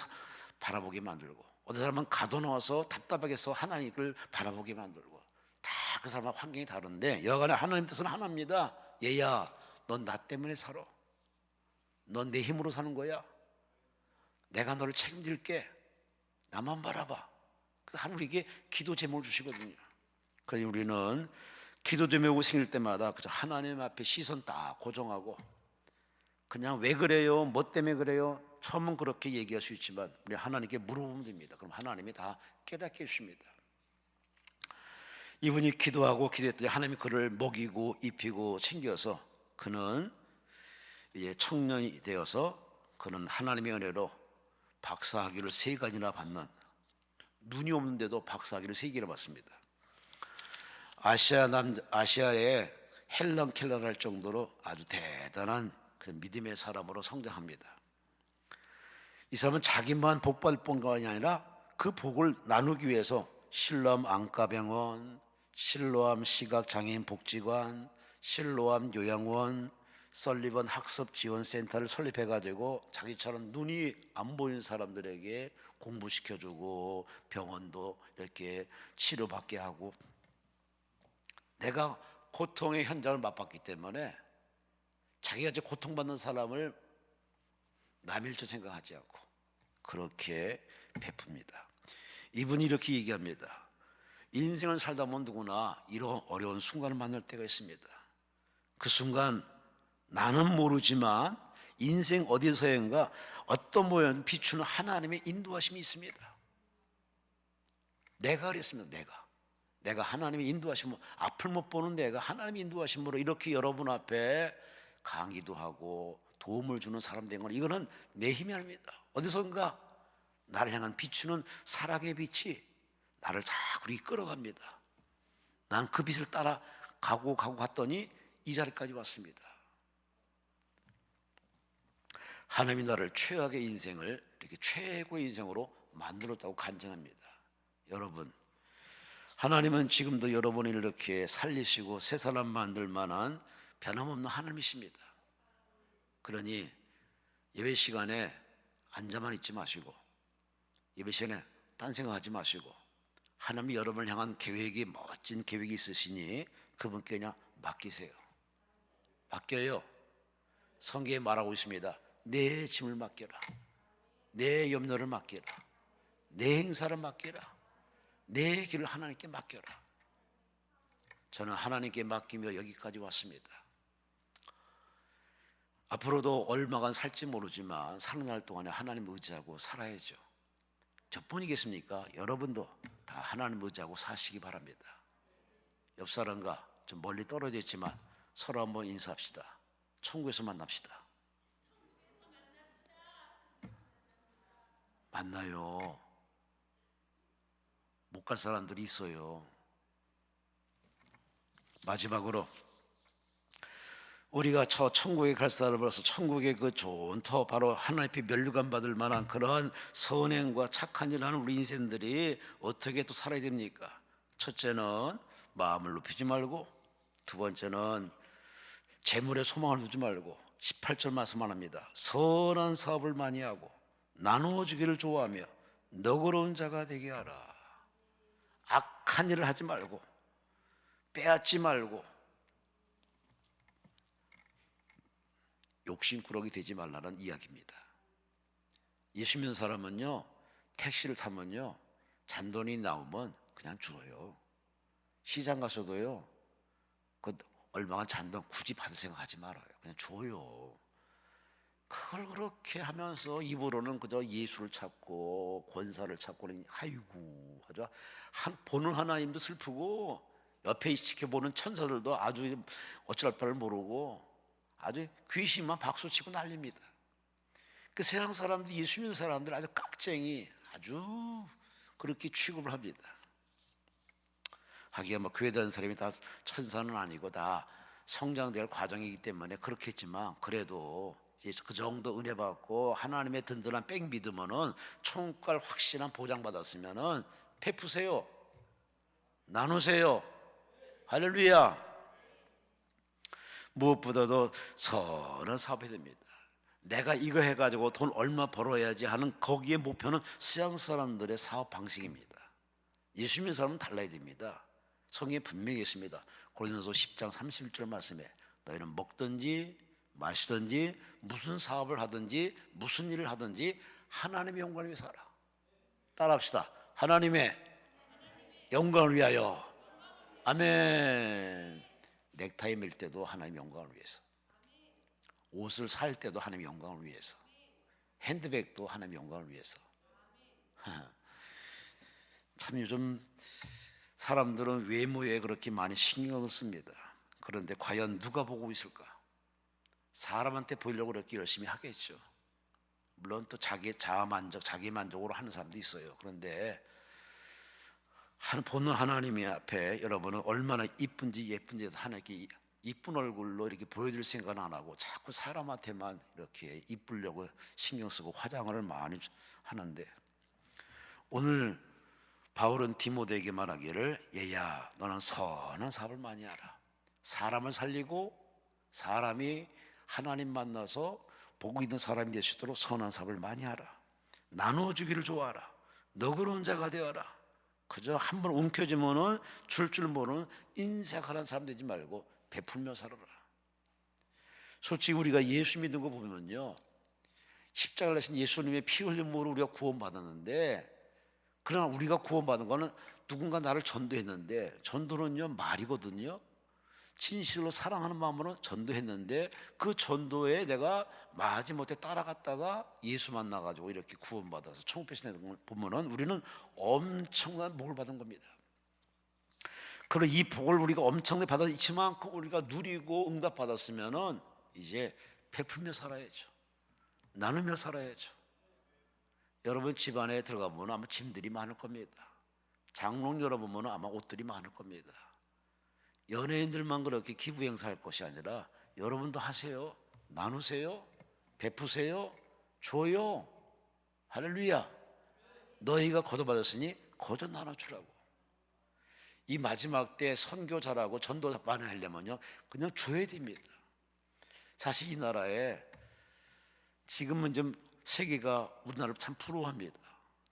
바라보게 만들고, 어떤 사람은 가둬놓아서 답답하게 해서 하나님을 바라보게 만들고, 다 그 사람과 환경이 다른데 여간에 하나님 뜻은 하나입니다. 얘야, 넌 나 때문에 살아. 넌 내 힘으로 사는 거야. 내가 너를 책임질게. 나만 바라봐. 그래서 하나님 우리에게 기도 제목을 주시거든요. 그러니 우리는 기도 제목이 생길 때마다 그저 하나님 앞에 시선 딱 고정하고, 그냥 왜 그래요? 뭐 때문에 그래요? 처음은 그렇게 얘기할 수 있지만 우리 하나님께 물어보면 됩니다. 그럼 하나님이 다 깨닫게 해주십니다. 이분이 기도하고 기도했더니 하나님이 그를 먹이고 입히고 챙겨서 그는 이제 청년이 되어서 그는 하나님의 은혜로 박사학위를 3가지나 받는, 눈이 없는데도 박사학위를 3개나 받습니다. 아시아의 헬랑켈러할 정도로 아주 대단한 그 믿음의 사람으로 성장합니다. 이 사람은 자기만 복 받을 뿐만이 아니라 그 복을 나누기 위해서 실로암 안과병원, 실로암 시각장애인 복지관, 실로암 요양원, 설리번 학습지원센터를 설립해가지고 자기처럼 눈이 안 보이는 사람들에게 공부시켜주고 병원도 이렇게 치료받게 하고, 내가 고통의 현장을 맛봤기 때문에 자기가 이제 고통받는 사람을 남일 줄 생각하지 않고 그렇게 베풉니다. 이분이 이렇게 얘기합니다. 인생을 살다 보면 누구나 이런 어려운 순간을 만날 때가 있습니다. 그 순간 나는 모르지만 인생 어디서인가 어떤 모양 비추는 하나님의 인도하심이 있습니다. 내가 그랬습니다. 내가 하나님의 인도하심으로, 앞을 못 보는 내가 하나님의 인도하심으로 이렇게 여러분 앞에 강의도 하고 도움을 주는 사람 된 건, 이거는 내 힘이 아닙니다. 어디선가 나를 향한 비추는 사랑의 빛이 나를 자꾸 이끌어갑니다. 난 그 빛을 따라 가고 갔더니 이 자리까지 왔습니다. 하나님이 나를 최악의 인생을 이렇게 최고의 인생으로 만들었다고 간증합니다. 여러분, 하나님은 지금도 여러분을 이렇게 살리시고 새 사람 만들 만한 변함없는 하나님이십니다. 그러니 예배 시간에 앉아만 있지 마시고, 예배 시간에 딴 생각하지 마시고, 하나님이 여러분을 향한 계획이, 멋진 계획이 있으시니 그분께 그냥 맡기세요. 맡겨요. 성경에 말하고 있습니다. 내 짐을 맡겨라, 내 염려를 맡겨라, 내 행사를 맡겨라, 내 길을 하나님께 맡겨라. 저는 하나님께 맡기며 여기까지 왔습니다. 앞으로도 얼마간 살지 모르지만 사는 날 동안에 하나님 의지하고 살아야죠. 저뿐이겠습니까? 여러분도 다 하나님 의지하고 사시기 바랍니다. 옆 사람과 좀 멀리 떨어져 있지만 서로 한번 인사합시다. 천국에서 만납시다. 만나요. 못 갈 사람들이 있어요. 마지막으로 우리가 저 천국에 갈 사람으로서 천국의 그 좋은 터, 바로 하나님 앞에 면류관 받을 만한 그러한 선행과 착한 일 하는 우리 인생들이 어떻게 또 살아야 됩니까? 첫째는 마음을 높이지 말고, 두 번째는 재물에 소망을 두지 말고, 18절 말씀만 합니다. 선한 사업을 많이 하고 나누어 주기를 좋아하며 너그러운 자가 되게 하라. 악한 일을 하지 말고, 빼앗지 말고, 욕심꾸러기 되지 말라는 이야기입니다. 예수 믿는 사람은요, 택시를 타면요, 잔돈이 나오면 그냥 줘요. 시장 가서도요, 그 얼마간 잔돈 굳이 받을 생각하지 말아요. 그냥 줘요. 그걸 그렇게 하면서 입으로는 그저 예수를 찾고 권사를 찾고는 아이고 하죠. 보는 하나님도 슬프고 옆에 지켜보는 천사들도 아주 어찌할 바를 모르고 아주 귀신만 박수치고 난립니다. 그 세상 사람들, 예수 믿는 사람들 아주 깍쟁이, 아주 그렇게 취급을 합니다. 하기야 뭐 교회 다니는 사람이 다 천사는 아니고 다 성장될 과정이기 때문에 그렇겠지만, 그래도 그 정도 은혜 받고 하나님의 든든한 백 믿으면은 천국 갈 확실한 보장 받았으면은 베푸세요. 나누세요. 할렐루야. 무엇보다도 선한 사업해야 됩니다. 내가 이거 해가지고 돈 얼마 벌어야지 하는 거기에 목표는 서양 사람들의 사업 방식입니다. 예수 믿는 사람은 달라야 됩니다. 성경에 분명히 있습니다. 고린도서 10장 31절 말씀에 너희는 먹든지 마시든지 무슨 사업을 하든지 무슨 일을 하든지 하나님의 영광을 위해서 하라. 따라합시다. 하나님의 영광을 위하여. 아멘. 넥타이 맬 때도 하나님의 영광을 위해서, 옷을 살 때도 하나님의 영광을 위해서, 핸드백도 하나님의 영광을 위해서. 참 요즘 사람들은 외모에 그렇게 많이 신경을 씁니다. 그런데 과연 누가 보고 있을까? 사람한테 보이려고 그렇게 열심히 하겠죠. 물론 또 자기 자아만족, 자기 만족으로 하는 사람도 있어요. 그런데 보는 하나님의 앞에 여러분은 얼마나 이쁜지 예쁜지 하나님께 이쁜 얼굴로 이렇게 보여드릴 생각은 안 하고 자꾸 사람한테만 이렇게 이쁘려고 신경 쓰고 화장을 많이 하는데, 오늘 바울은 디모데에게 말하기를, 얘야 너는 선한 사업을 많이 하라. 사람을 살리고 사람이 하나님 만나서 복 있는 사람이 될 수 있도록 선한 사업을 많이 하라. 나누어 주기를 좋아하라. 너그러운 자가 되어라. 그저 한번 움켜쥐면은 줄 모르는 인색하는 사람 되지 말고 베풀며 살아라. 솔직히 우리가 예수 믿는 거 보면요, 십자가를 하신 예수님의 피 흘림으로 우리가 구원받았는데, 그러나 우리가 구원받은 거는 누군가 나를 전도했는데, 전도는요 말이거든요. 진실로 사랑하는 마음으로 전도했는데 그 전도에 내가 마지못해 따라갔다가 예수 만나가지고 이렇게 구원받아서 천국 백성이 된 걸 보면은 우리는 엄청난 복을 받은 겁니다. 그리고 이 복을 우리가 엄청나게 받았지만 우리가 누리고 응답받았으면은 이제 베풀며 살아야죠. 나누며 살아야죠. 여러분 집안에 들어가 보면 아마 짐들이 많을 겁니다. 장롱 열어보면 아마 옷들이 많을 겁니다. 연예인들만 그렇게 기부 행사할 것이 아니라 여러분도 하세요. 나누세요. 베푸세요. 줘요. 할렐루야. 너희가 거둬받았으니 거저 나눠주라고. 이 마지막 때 선교 잘하고 전도 많이 하려면요 그냥 줘야 됩니다. 사실 이 나라에 지금은 좀 세계가 우리나라를 참 부러워합니다.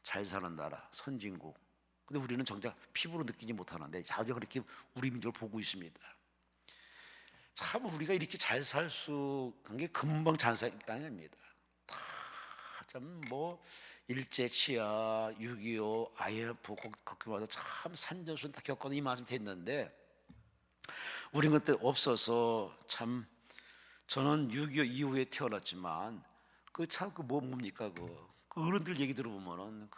잘 사는 나라, 선진국. 근데 우리는 정작 피부로 느끼지 못하는데 자주 그렇게 우리 민족을 보고 있습니다. 참 우리가 이렇게 잘 살 수 있는 게 금방 잘 살기 아닙니다. 다 참 뭐 일제치하, 6.25, IMF 거기마다 참 산전수전 다 겪어도 이 말씀 됐는데, 우리는 그때 없어서 참, 저는 6.25 이후에 태어났지만 그 참 그 뭡니까 그 어른들 얘기 들어보면은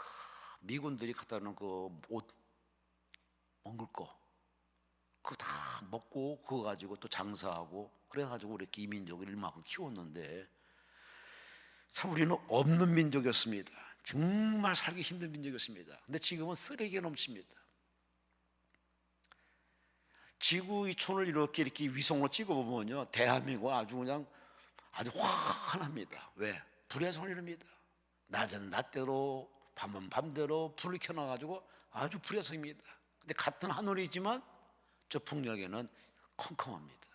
미군들이 갖다 놓은 그 옷 먹을 거 그거 다 먹고 그거 가지고 또 장사하고 그래가지고 이렇게 이 민족을 이만큼 키웠는데, 참 우리는 없는 민족이었습니다. 정말 살기 힘든 민족이었습니다. 근데 지금은 쓰레기가 넘칩니다. 지구 이 촌을 이렇게 위성으로 찍어보면요 대한민국 아주 그냥 아주 환합니다. 왜? 불의 손이랍니다. 낮은 낮대로 밤은 밤대로 불을 켜놔가지고 아주 불야성입니다. 근데 같은 하늘이지만 저 북녘에는 컴컴합니다.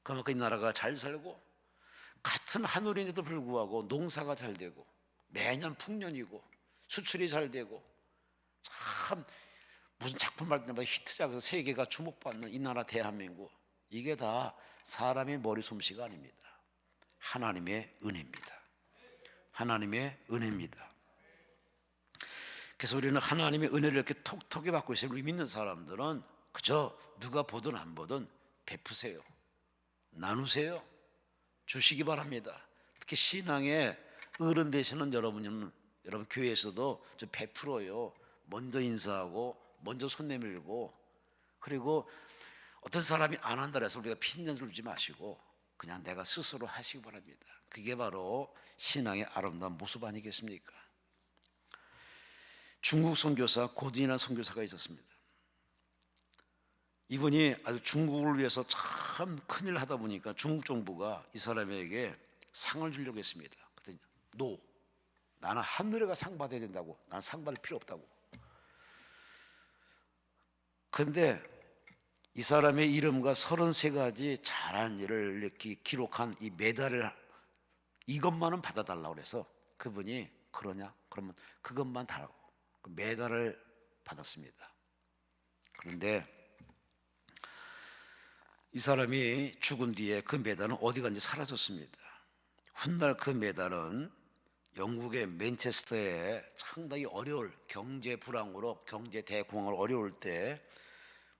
그만큼 이 나라가 잘 살고, 같은 하늘인데도 불구하고 농사가 잘 되고 매년 풍년이고 수출이 잘 되고, 참 무슨 작품 할 때마다 히트작에서 세계가 주목받는 이 나라 대한민국, 이게 다 사람의 머리솜씨가 아닙니다. 하나님의 은혜입니다. 하나님의 은혜입니다. 그래서 우리는 하나님의 은혜를 이렇게 톡톡히 받고 있어요. 우리 믿는 사람들은 그저 누가 보든 안 보든 베푸세요. 나누세요. 주시기 바랍니다. 특히 신앙의 어른 되시는 여러분 교회에서도 좀 베풀어요. 먼저 인사하고 먼저 손 내밀고, 그리고 어떤 사람이 안 한다 해서 우리가 핀잔 들지 마시고 그냥 내가 스스로 하시기 바랍니다. 그게 바로 신앙의 아름다운 모습 아니겠습니까? 중국 선교사 고든이라는 선교사가 있었습니다. 이분이 아주 중국을 위해서 참 큰일 하다 보니까 중국 정부가 이 사람에게 상을 주려고 했습니다. 그랬더니 노, 나는 하늘에가 상 받아야 된다고. 나는 상 받을 필요 없다고. 그런데 이 사람의 이름과 33가지 잘한 일을 이렇게 기록한 이 메달을 이것만은 받아달라고 그래서 그분이 그러냐? 그러면 그것만 달라고 그 메달을 받았습니다. 그런데 이 사람이 죽은 뒤에 그 메달은 어디 간지 사라졌습니다. 훗날 그 메달은 영국의 맨체스터에 상당히 어려울 경제 불황으로 경제 대공황을 어려울 때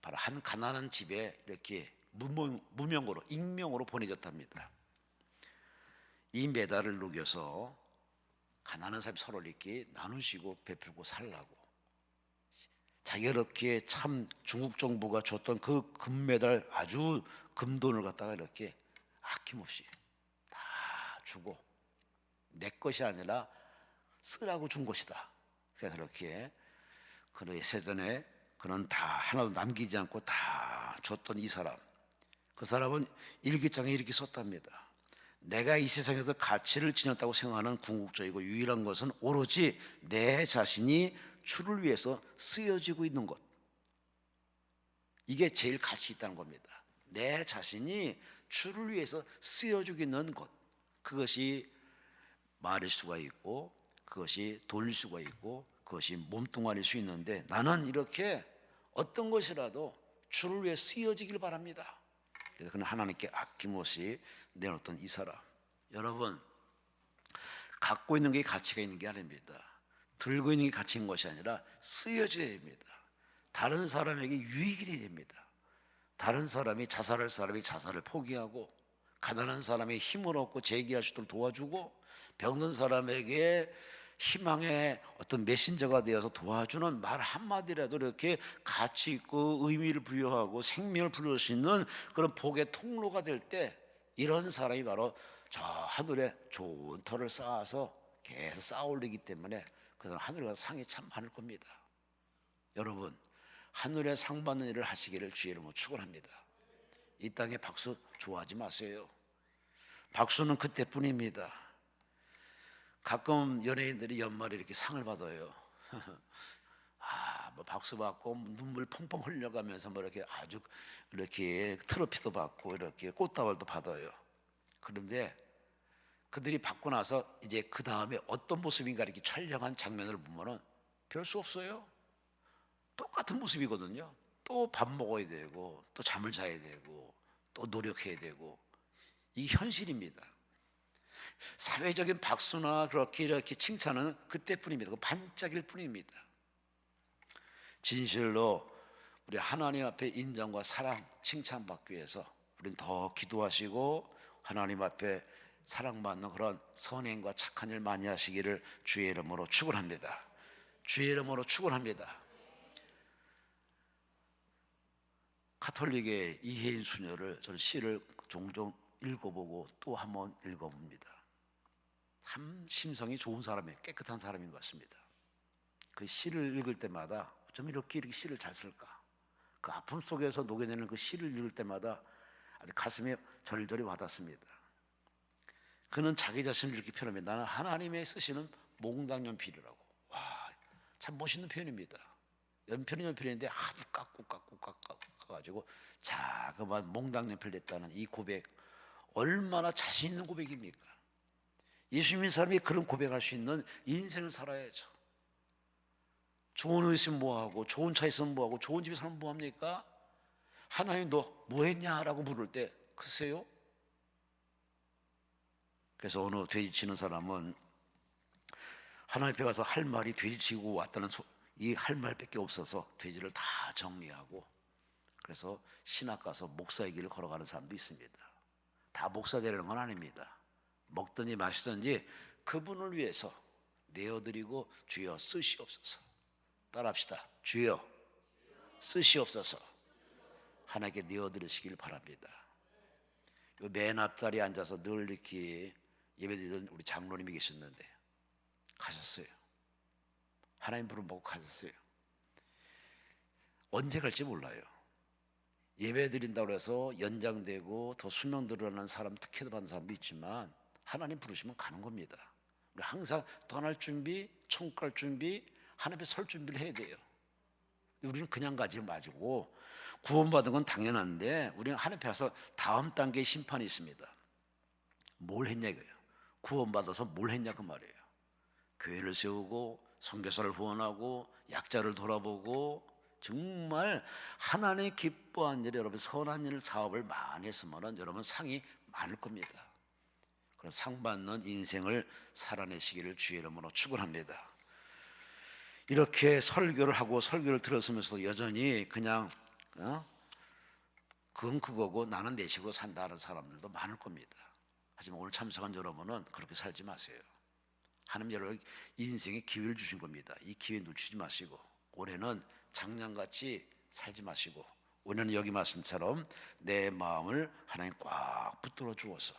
바로 한 가난한 집에 이렇게 무명으로 익명으로 보내졌답니다. 이 메달을 녹여서 가난한 사람이 서로 이렇게 나누시고 베풀고 살라고, 자기가 이렇게 참 중국 정부가 줬던 그 금메달 아주 금돈을 갖다가 이렇게 아낌없이 다 주고, 내 것이 아니라 쓰라고 준 것이다. 그래서 이렇게 그의 세전에 그는 다 하나도 남기지 않고 다 줬던 이 사람, 그 사람은 일기장에 이렇게 썼답니다. 내가 이 세상에서 가치를 지녔다고 생각하는 궁극적이고 유일한 것은 오로지 내 자신이 주를 위해서 쓰여지고 있는 것, 이게 제일 가치 있다는 겁니다. 내 자신이 주를 위해서 쓰여지고 있는 것, 그것이 말일 수가 있고 그것이 돌릴 수가 있고 그것이 몸뚱아리일 수 있는데, 나는 이렇게 어떤 것이라도 주를 위해 쓰여지길 바랍니다. 그래서 그는 하나님께 아낌없이 내놓던 이 사람. 여러분, 갖고 있는 게 가치가 있는 게 아닙니다. 들고 있는 게 가치 있는 것이 아니라 쓰여져야 됩니다. 다른 사람에게 유익이 됩니다. 다른 사람이 자살할 사람이 자살을 포기하고, 가난한 사람이 힘을 얻고 재기할 수 있도록 도와주고, 병든 사람에게 희망의 어떤 메신저가 되어서 도와주는 말 한마디라도 이렇게 가치 있고 의미를 부여하고 생명을 부여할 수 있는 그런 복의 통로가 될 때, 이런 사람이 바로 저 하늘에 좋은 터를 쌓아서 계속 쌓아 올리기 때문에 그 사람 하늘에 가서 상이 참 많을 겁니다. 여러분, 하늘에 상 받는 일을 하시기를 주의 이름으로 축원합니다. 이 땅에 박수 좋아하지 마세요. 박수는 그때뿐입니다. 가끔 연예인들이 연말에 이렇게 상을 받아요. 뭐 박수 받고 눈물 펑펑 흘려가면서 뭐 이렇게 아주 이렇게 트로피도 받고 이렇게 꽃다발도 받아요. 그런데 그들이 받고 나서 이제 그 다음에 어떤 모습인가 이렇게 촬영한 장면을 보면은 별 수 없어요. 똑같은 모습이거든요. 또 밥 먹어야 되고 또 잠을 자야 되고 또 노력해야 되고, 이 현실입니다. 사회적인 박수나 그렇게 이렇게 칭찬은 그때뿐입니다. 그 반짝일 뿐입니다. 진실로 우리 하나님 앞에 인정과 사랑, 칭찬받기 위해서 우리는 더 기도하시고 하나님 앞에 사랑받는 그런 선행과 착한 일 많이 하시기를 주의 이름으로 축원합니다. 주의 이름으로 축원합니다. 가톨릭의 이혜인 수녀를 저는 시를 종종 읽어보고 또 한번 읽어봅니다. 참 심성이 좋은 사람이에요. 깨끗한 사람인 것 같습니다. 그 시를 읽을 때마다 어쩜 이렇게 시를 잘 쓸까? 그 아픔 속에서 녹여내는 그 시를 읽을 때마다 아주 가슴에 절절히 와닿습니다. 그는 자기 자신을 이렇게 표현합니다. 나는 하나님의 쓰시는 몽당연필이라고. 와, 참 멋있는 표현입니다. 연필인데 하도 깎고 가지고 자그만 몽당연필 됐다는 이 고백, 얼마나 자신 있는 고백입니까? 예수 믿는 사람이 그런 고백할 수 있는 인생을 살아야죠. 좋은 옷 있으면 뭐하고, 좋은 차 있으면 뭐하고, 좋은 집에 살면 뭐합니까? 하나님 너 뭐했냐라고 물을 때 글쎄요. 그래서 어느 돼지 치는 사람은 하나님 앞에 가서 할 말이 돼지 치고 왔다는 이 할 말밖에 없어서 돼지를 다 정리하고, 그래서 신학 가서 목사의 길을 걸어가는 사람도 있습니다. 다 목사 되려는 건 아닙니다. 먹든지 마시든지 그분을 위해서 내어드리고 주여 쓰시옵소서. 따라합시다. 주여 쓰시옵소서. 하나님께 내어드리시길 바랍니다. 맨 앞자리에 앉아서 늘 이렇게 예배드리던 우리 장로님이 계셨는데 가셨어요. 하나님 부름 보고 가셨어요. 언제 갈지 몰라요. 예배 드린다고 해서 연장되고 더 수명 늘어나는 사람, 특혜도 받는 사람도 있지만 하나님 부르시면 가는 겁니다. 우리 항상 떠날 준비, 천국 갈 준비, 하나님 앞에 설 준비를 해야 돼요. 우리는 그냥 가지 마시고, 구원받은 건 당연한데 우리는 하나님 앞에 와서 다음 단계의 심판이 있습니다. 뭘 했냐 이거예요. 구원받아서 뭘 했냐 그 말이에요. 교회를 세우고 선교사를 후원하고 약자를 돌아보고, 정말 하나님 기뻐한 일, 여러분 선한 일 사업을 많이 했으면 여러분 상이 많을 겁니다. 그런 상 받는 인생을 살아내시기를 주의 이름으로 축원합니다. 이렇게 설교를 하고 설교를 들었으면서도 여전히 그냥 그건 그거고 나는 내 식으로 산다는 사람들도 많을 겁니다. 하지만 오늘 참석한 여러분은 그렇게 살지 마세요. 하나님 여러분 인생에 기회를 주신 겁니다. 이 기회 놓치지 마시고 올해는 작년같이 살지 마시고, 올해는 여기 말씀처럼 내 마음을 하나님 꽉 붙들어 주어서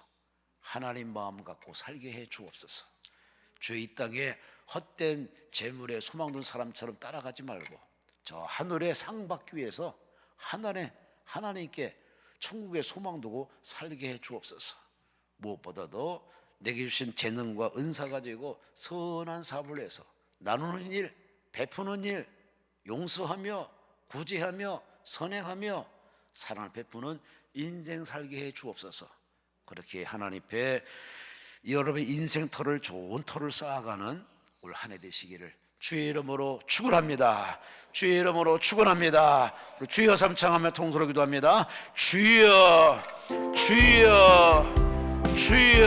하나님 마음 갖고 살게 해 주옵소서. 주의 이 땅에 헛된 재물에 소망든 사람처럼 따라가지 말고 저 하늘의 상 받기 위해서 하나님께 천국에 소망 두고 살게 해 주옵소서. 무엇보다도 내게 주신 재능과 은사 가지고 선한 사업을 해서 나누는 일, 베푸는 일, 용서하며 구제하며 선행하며 사랑을 베푸는 인생 살게 해 주옵소서. 그렇게 하나님 앞에 여러분의 인생터를 좋은 터를 쌓아가는 올 한 해 되시기를 주의 이름으로 축원합니다. 주의 이름으로 축원합니다. 주여 삼창하며 통소로 기도합니다. 주여 주여 주여.